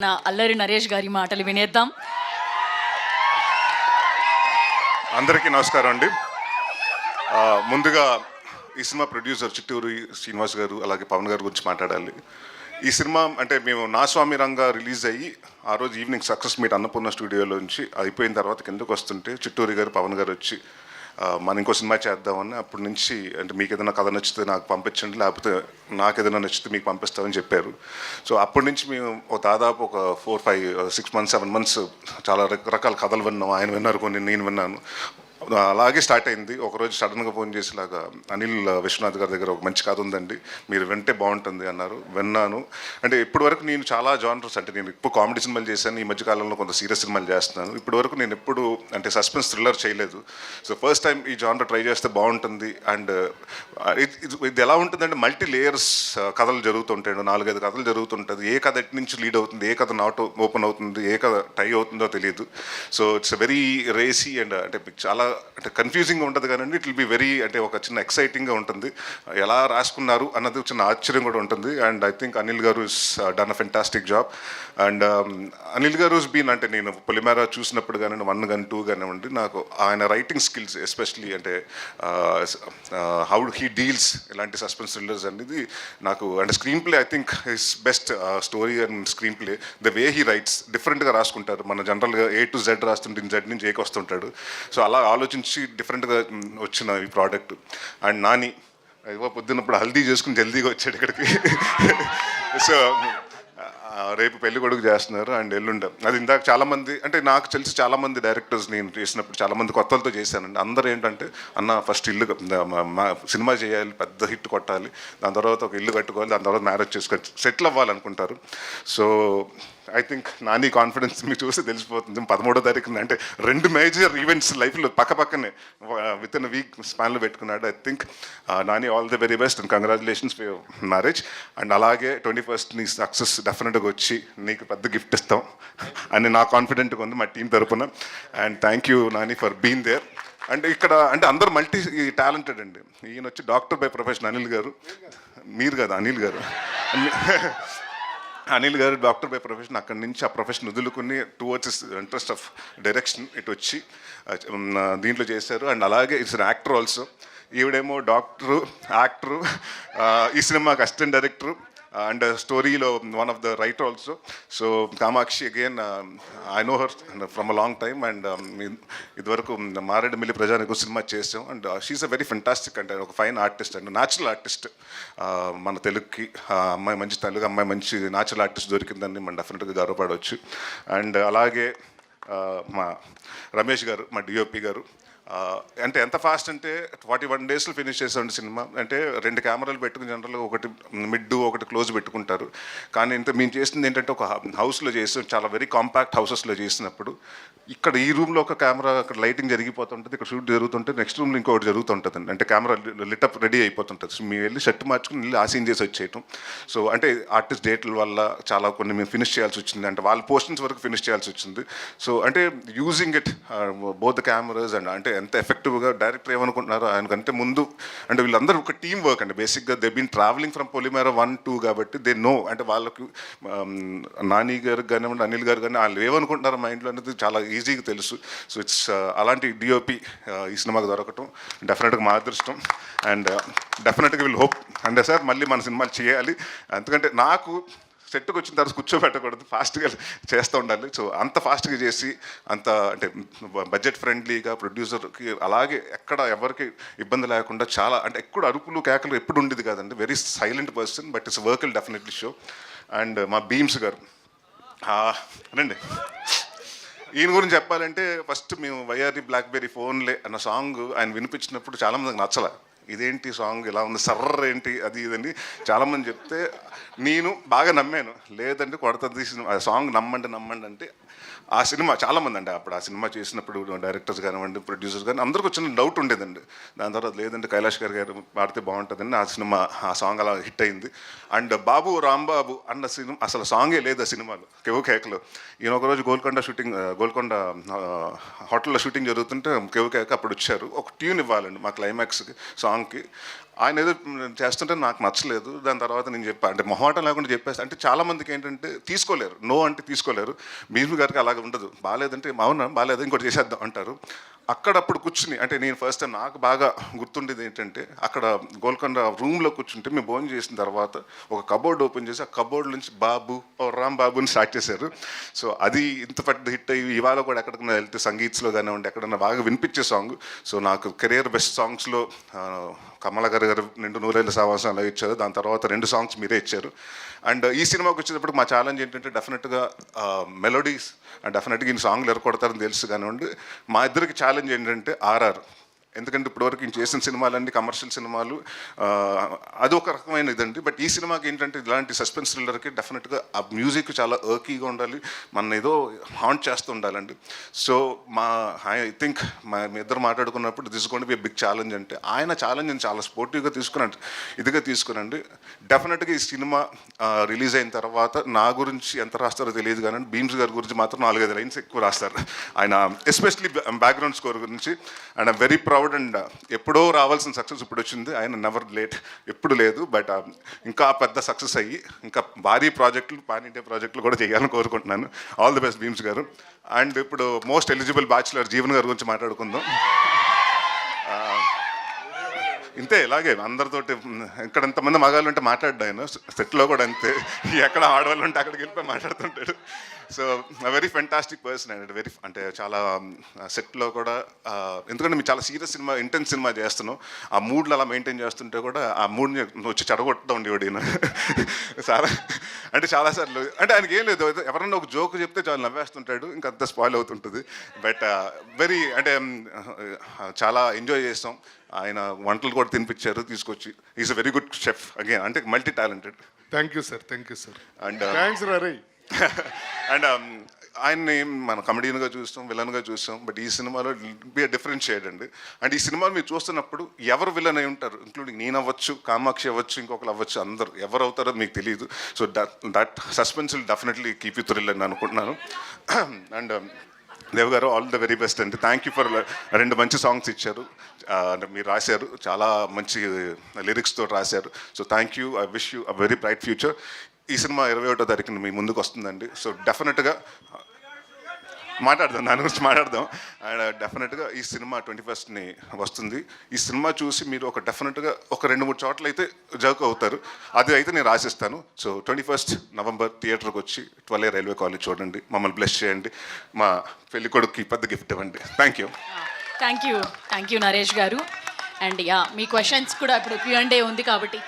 నా అల్లరి నరేష్ గారి మాటలు వినేద్దాం. అందరికీ నమస్కారం అండి. ముందుగా ఈ సినిమా ప్రొడ్యూసర్ చిట్టూరి శ్రీనివాస్ గారు అలాగే పవన్ గారి గురించి మాట్లాడాలి. ఈ సినిమా అంటే మేము నా స్వామి రంగా రిలీజ్ అయ్యి ఆ రోజు ఈవినింగ్ సక్సెస్ మీట్ అన్నపూర్ణ స్టూడియోలోంచి అయిపోయిన తర్వాత కిందకు వస్తుంటే చిట్టూరి గారు పవన్ గారు వచ్చి మనం ఇంకో సినిమా చేద్దామని అప్పటి నుంచి అంటే మీకు ఏదైనా కథ నచ్చితే నాకు పంపించండి, లేకపోతే నాకు ఏదైనా నచ్చితే మీకు పంపిస్తామని చెప్పారు. సో అప్పటి నుంచి మేము దాదాపు ఒక 4, 5, 6 months 7 months చాలా రకరకాల కథలు విన్నాం. ఆయన విన్నారు, కొన్ని నేను విన్నాను. అలాగే స్టార్ట్ అయింది. ఒకరోజు సడన్గా ఫోన్ చేసేలాగా అనిల్ విశ్వనాథ్ గారి దగ్గర ఒక మంచి కథ ఉందండి, మీరు వింటే బాగుంటుంది అన్నారు. విన్నాను. అంటే ఇప్పటి వరకు నేను చాలా జానర్స్, అంటే నేను ఇప్పుడు కామెడీ సినిమాలు చేశాను, ఈ మధ్యకాలంలో కొంత సీరియస్ సినిమాలు చేస్తున్నాను. ఇప్పటి వరకు నేను ఎప్పుడు అంటే సస్పెన్స్ థ్రిల్లర్ చేయలేదు. సో ఫస్ట్ టైం ఈ జానర్ ట్రై చేస్తే బాగుంటుంది. అండ్ ఇది ఎలా ఉంటుందంటే మల్టీ లేయర్స్ కథలు జరుగుతుంటాయి, 4-5 కథలు జరుగుతుంటుంది. ఏ కథ ఎటు నుంచి లీడ్ అవుతుంది, ఏ కథ నాట్ ఓపెన్ అవుతుంది, ఏ కథ టై అవుతుందో తెలియదు. So it's very racy and అంటే చాలా అంటే కన్ఫ్యూజింగ్గా ఉంటుంది కానీ ఇట్ విల్ బి వెరీ అంటే ఒక చిన్న ఎక్సైటింగ్గా ఉంటుంది. ఎలా రాసుకున్నారు అన్నది చిన్న ఆశ్చర్యం కూడా ఉంటుంది. అండ్ ఐ థింక్ అనిల్ గారు is done a fantastic job. And Anil గారు బీన్ అంటే నేను పొలిమేర చూసినప్పుడు కానీ 1 కానీ 2 కానివ్వండి, నాకు ఆయన రైటింగ్ స్కిల్స్ ఎస్పెషలీ అంటే హౌ హీ డీల్స్ ఇలాంటి సస్పెన్స్ థ్రిల్లర్స్ అనేది నాకు అంటే screen play I think his best story and screen play. The way he writes డిఫరెంట్గా రాసుకుంటారు. మన జనరల్గా A to Z రాస్తుంటే Z నుంచి Aకి వస్తుంటాడు. సో అలా ఆలోచించి డిఫరెంట్గా వచ్చిన ఈ ప్రోడక్ట్. అండ్ నాని పొద్దున్నప్పుడు హల్దీ చేసుకుని జల్దీగా వచ్చాడు ఇక్కడికి. సో రేపు పెళ్లి కొడుకు చేస్తున్నారు అండ్ ఎల్లుండ అది ఇందాక చాలామంది అంటే నాకు తెలిసి చాలామంది డైరెక్టర్స్ నేను చేసినప్పుడు చాలామంది కొత్తలతో చేశానండి. అందరూ ఏంటంటే అన్న ఫస్ట్ ఇల్లు సినిమా చేయాలి, పెద్ద హిట్ కొట్టాలి, దాని తర్వాత ఒక ఇల్లు కట్టుకోవాలి, దాని తర్వాత మ్యారేజ్ చేసుకోవాలి, సెటిల్ అవ్వాలనుకుంటారు. So I think Nani confidence మీకు చూస్తే తెలిసిపోతుంది. 13వ తారీఖున అంటే 2 మేజర్ ఈవెంట్స్ లైఫ్లో పక్కనే విత్ ఇన్ వీక్ స్పాన్లో పెట్టుకున్నాడు. I think Nani all the very best and congratulations for your marriage. And అలాగే 21st నీ సక్సెస్ డెఫినెట్గా వచ్చి నీకు పెద్ద గిఫ్ట్ ఇస్తాం అని నా కాన్ఫిడెంట్గా ఉంది మా టీం తరపున. And thank you Nani for being there. And ఇక్కడ అంటే అందరూ మల్టీ టాలెంటెడ్ అండి. ఈయన వచ్చి డాక్టర్ బై ప్రొఫెషన్ అనిల్ గారు, మీరు కదా అనిల్ గారు, అనిల్ గారు డాక్టర్ బై ప్రొఫెషన్. అక్కడి నుంచి ఆ ప్రొఫెషన్ వదులుకుని టువర్డ్స్ ఇంట్రెస్ట్ ఆఫ్ డైరెక్షన్ ఇటు వచ్చి దీంట్లో చేశారు. అండ్ అలాగే ఇట్స్ అన్ యాక్టర్ ఆల్సో. ఈవిడేమో డాక్టరు, యాక్టరు, ఈ సినిమాకి అసిస్టెంట్ డైరెక్టరు అండ్ స్టోరీలో one of the writer also. So Kamakshi again I know her from a long time. And ఇదివరకు మారేడుమిల్లి ప్రజానికి సినిమా చేసాం. And she is a very fantastic అంటే ఒక fine artist and natural artist. మన తెలుగుకి అమ్మాయి మంచి తెలుగు అమ్మాయి మంచి న్యాచురల్ ఆర్టిస్ట్ దొరికిందని మనం డెఫినెట్గా గర్వపడవచ్చు. అండ్ అలాగే మా రమేష్ గారు, మా డిఓపి గారు, అంటే ఎంత ఫాస్ట్ అంటే 41 daysలో ఫినిష్ చేసాం సినిమా. అంటే 2 కెమెరాలు పెట్టుకుని జనరల్గా ఒకటి మిడ్ ఒకటి క్లోజ్ పెట్టుకుంటారు. కానీ ఇంత మేము చేసింది ఏంటంటే ఒక హౌస్లో చేసాం, చాలా వెరీ కాంపాక్ట్ హౌసెస్లో చేసినప్పుడు ఇక్కడ ఈ రూమ్లో ఒక కెమెరా, అక్కడ లైటింగ్ జరిగిపోతుంటుంది, ఇక్కడ షూట్ జరుగుతుంటే నెక్స్ట్ రూమ్లో ఇంకొకటి జరుగుతుంటుంది. అంటే కెమెరా లిటప్ రెడీ అయిపోతుంటుంది. సో మేము వెళ్ళి షర్ట్ మార్చుకుని వెళ్ళి ఆ సీన్ చేసి వచ్చేయటం. సో అంటే ఆర్టిస్ట్ డేట్ల వల్ల చాలా కొన్ని మేము ఫినిష్ చేయాల్సి వచ్చింది, అంటే వాళ్ళ పోర్షన్స్ వరకు ఫినిష్ చేయాల్సి వచ్చింది. సో అంటే using it both the cameras and అంటే ఎంత ఎఫెక్టివ్గా డైరెక్టర్ ఏమనుకుంటున్నారో ఆయనకంటే ముందు అంటే వీళ్ళందరూ ఒక టీమ్ వర్క్ అండి. బేసిక్గా దే బీన్ ట్రావెలింగ్ ఫ్రమ్ పొలిమేర 1, 2 కాబట్టి దే నో. అంటే వాళ్ళకు నాని గారికి కానివ్వండి, అనిల్ గారు కానీ వాళ్ళు ఏమనుకుంటున్నారో మైండ్లో అనేది చాలా ఈజీగా తెలుసు. సో ఇట్స్ అలాంటి డిఓపి ఈ సినిమాకి దొరకటం డెఫినెట్గా మా అదృష్టం. అండ్ డెఫినెట్గా వీళ్ళు హోప్ అంటే సార్ మళ్ళీ మన సినిమాలు చేయాలి. ఎందుకంటే నాకు సెట్కి వచ్చిన తర్వాత కూర్చోబెట్టకూడదు, ఫాస్ట్గా చేస్తూ ఉండాలి. సో అంత ఫాస్ట్గా చేసి అంత అంటే బడ్జెట్ ఫ్రెండ్లీగా ప్రొడ్యూసర్కి అలాగే ఎక్కడ ఎవరికి ఇబ్బంది లేకుండా చాలా అంటే ఎక్కడ అరుపులు కేకలు ఎప్పుడు ఉండేది కాదండి. Very silent person but it's work will definitely show. And మా బీమ్స్ గారు రండి. ఈయన గురించి చెప్పాలంటే ఫస్ట్ మేము వైఆర్ఈ బ్లాక్బెర్రీ ఫోన్లే అన్న సాంగ్ ఆయన వినిపించినప్పుడు చాలామందికి నచ్చల. ఇదేంటి సాంగ్ ఇలా ఉంది, సర్ర ఏంటి అది ఇదండి చాలామంది చెప్తే నేను బాగా నమ్మాను. లేదంటే కొడతది సాంగ్ నమ్మండి అంటే ఆ సినిమా చాలామంది అండి అప్పుడు ఆ సినిమా చేసినప్పుడు డైరెక్టర్స్ కానివ్వండి, ప్రొడ్యూసర్స్ కానీ అందరికీ వచ్చిన డౌట్ ఉండేదండి. దాని తర్వాత లేదంటే కైలాష్ గారు పాడితే బాగుంటుందని ఆ సినిమా ఆ సాంగ్ అలా హిట్ అయింది. అండ్ బాబు రాంబాబు అన్న సినిమా అసలు సాంగే లేదు ఆ సినిమాలో, కెవు కేకలో. ఈయన ఒకరోజు గోల్కొండ హోటల్లో షూటింగ్ జరుగుతుంటే కెవు కేక అప్పుడు వచ్చారు. ఒక ట్యూన్ ఇవ్వాలండి మా క్లైమాక్స్కి సాంగ్కి. ఆయన ఏదో చేస్తుంటే నాకు నచ్చలేదు. దాని తర్వాత నేను చెప్పా, అంటే మొహమాటం లేకుండా చెప్పేసి, అంటే చాలామందికి ఏంటంటే తీసుకోలేరు, నో అంటే తీసుకోలేరు. భీష్మ గారికి అలాగ ఉండదు. బాగాలేదంటే అవునా బాగాలేదు ఇంకోటి చేసేద్దాం అంటారు. అక్కడప్పుడు కూర్చుని, అంటే నేను ఫస్ట్ టైం నాకు బాగా గుర్తుండేది ఏంటంటే, అక్కడ గోల్కొండ రూమ్లో కూర్చుంటే మేము భోజనం చేసిన తర్వాత ఒక కబోర్డ్ ఓపెన్ చేసి ఆ కబోర్డ్ నుంచి బాబు ఓ రామ్ బాబుని స్టార్ట్ చేశారు. సో అది ఇంత పెద్ద హిట్ అయ్యి ఇవాళ కూడా ఎక్కడికైనా వెళ్తే సంగీత్స్లో కానివ్వండి ఎక్కడన్నా బాగా వినిపించే సాంగ్. సో నాకు కెరియర్ బెస్ట్ సాంగ్స్లో కమల గారు నిండు నూరేళ్ళ సావాసం అలా ఇచ్చారు. దాని తర్వాత 2 సాంగ్స్ మీరే ఇచ్చారు. అండ్ ఈ సినిమాకి వచ్చేటప్పుడు మా ఛాలెంజ్ ఏంటంటే డెఫినెట్గా మెలోడీస్ అండ్ డెఫినెట్గా ఈ సాంగ్లు ఎరకొడతారని తెలుసు కానివ్వండి. మా ఇద్దరికి ఛాలెంజ్ ఏంటంటే ఆర్ఆర్. ఎందుకంటే ఇప్పటివరకు నేను చేసిన సినిమాలన్నీ కమర్షియల్ సినిమాలు, అది ఒక రకమైన ఇదండి. బట్ ఈ సినిమాకి ఏంటంటే ఇలాంటి సస్పెన్స్ థ్రిల్లర్కి డెఫినెట్గా ఆ మ్యూజిక్ చాలా ఎర్కీగా ఉండాలి, మన ఏదో హాంట్ చేస్తూ ఉండాలండి. సో ఐ థింక్ మీ ఇద్దరు మాట్లాడుకున్నప్పుడు this going to be big challenge. అంటే ఆయన ఛాలెంజ్ని చాలా స్పోర్టివ్గా తీసుకురండి, ఇదిగా తీసుకురండి. డెఫినెట్గా ఈ సినిమా రిలీజ్ అయిన తర్వాత నా గురించి ఎంత రాస్తారో తెలియదు కానీ భీమ్స్ గారి గురించి మాత్రం 4-5 లైన్స్ ఎక్కువ రాస్తారు ఆయన, ఎస్పెషలీ బ్యాక్గ్రౌండ్ స్కోర్ గురించి. And I'm very proud. And ఎప్పుడో రావాల్సిన సక్సెస్ ఇప్పుడు వచ్చింది. ఆయన నెవర్ లేట్, ఎప్పుడు లేదు. బట్ ఇంకా పెద్ద సక్సెస్ అయ్యి ఇంకా భారీ ప్రాజెక్టులు, పాన్ ఇండియా ప్రాజెక్టులు కూడా చేయాలని కోరుకుంటున్నాను. ఆల్ ది బెస్ట్ భీమ్స్ గారు. అండ్ ఇప్పుడు మోస్ట్ ఎలిజిబుల్ బ్యాచులర్ జీవన్ గారి గురించి మాట్లాడుకుందాం. ఇంతే, ఇలాగే అందరితోటి ఇక్కడ ఎంతమంది మగాళ్ళు ఉంటే మాట్లాడ్డా ఆయన, సెట్లో కూడా అంతే. ఎక్కడ ఆడవాళ్ళు ఉంటే అక్కడికి వెళ్ళిపోయి మాట్లాడుతుంటాడు. So very fantastic person and very, అంటే చాలా సెట్లో కూడా, ఎందుకంటే మీరు చాలా సీరియస్ సినిమా, ఇంటెన్స్ సినిమా చేస్తున్నాం, ఆ మూడ్లు అలా మెయింటైన్ చేస్తుంటే కూడా ఆ మూడ్ని వచ్చి చెడగొట్టడం ఉండేవాడు ఈయన. చాలా అంటే చాలాసార్లు, అంటే ఆయనకి ఏం లేదు, ఎవరన్నా ఒక జోక్ చెప్తే చాలా నవ్వేస్తుంటాడు, ఇంకా అంత స్పాయిల్ అవుతుంటుంది. బట్ వెరీ, అంటే చాలా ఎంజాయ్ చేస్తాం. ఆయన వంటలు కూడా తినిపించారు తీసుకొచ్చి. Is a very good chef again, అంటే multi talented. Thank you sir, thank you sir. And thanks Rai. And ఆయన్ని మనం కమెడియన్గా చూస్తాం, విలన్గా చూస్తాం. బట్ ఈ సినిమాలో బి డిఫరెంట్ షేడ్ అండి. అండ్ ఈ సినిమాలు మీరు చూస్తున్నప్పుడు ఎవరు విలన్ అయి ఉంటారు, ఇంక్లూడింగ్ నేను అవ్వచ్చు, కామాక్షి అవ్వచ్చు, ఇంకొకరు అవ్వచ్చు, అందరూ ఎవరు అవుతారో మీకు తెలియదు. So that suspense will definitely keep you thrill అని అనుకుంటున్నాను. అండ్ దేవ్ గారు, ఆల్ ద వెరీ బెస్ట్ అండి. థ్యాంక్ యూ ఫర్ 2 మంచి సాంగ్స్ ఇచ్చారు, మీరు రాశారు, చాలా మంచి లిరిక్స్తో రాశారు. So thank you. I wish you a very bright future. ఈ సినిమా 21వ తారీఖున మీ ముందుకు వస్తుందండి. సో డెఫినెట్గా మాట్లాడదాం, దాని గురించి మాట్లాడదాం. అండ్ డెఫినెట్గా ఈ సినిమా 21st వస్తుంది. ఈ సినిమా చూసి మీరు ఒక డెఫినెట్గా ఒక 2-3 చోట్ల అయితే జర్క్ అవుతారు, అది అయితే నేను రాసిస్తాను. సో 21st నవంబర్ థియేటర్కి వచ్చి 12A రైల్వే కాలేజ్ చూడండి, మమ్మల్ని బ్లెస్ చేయండి, మా పెళ్లి కొడుకుకి పెద్ద గిఫ్ట్ ఇవ్వండి. Thank you. Thank you Naresh garu. And yeah, me questions కూడా ఇప్పుడు Q&A ఉంది కాబట్టి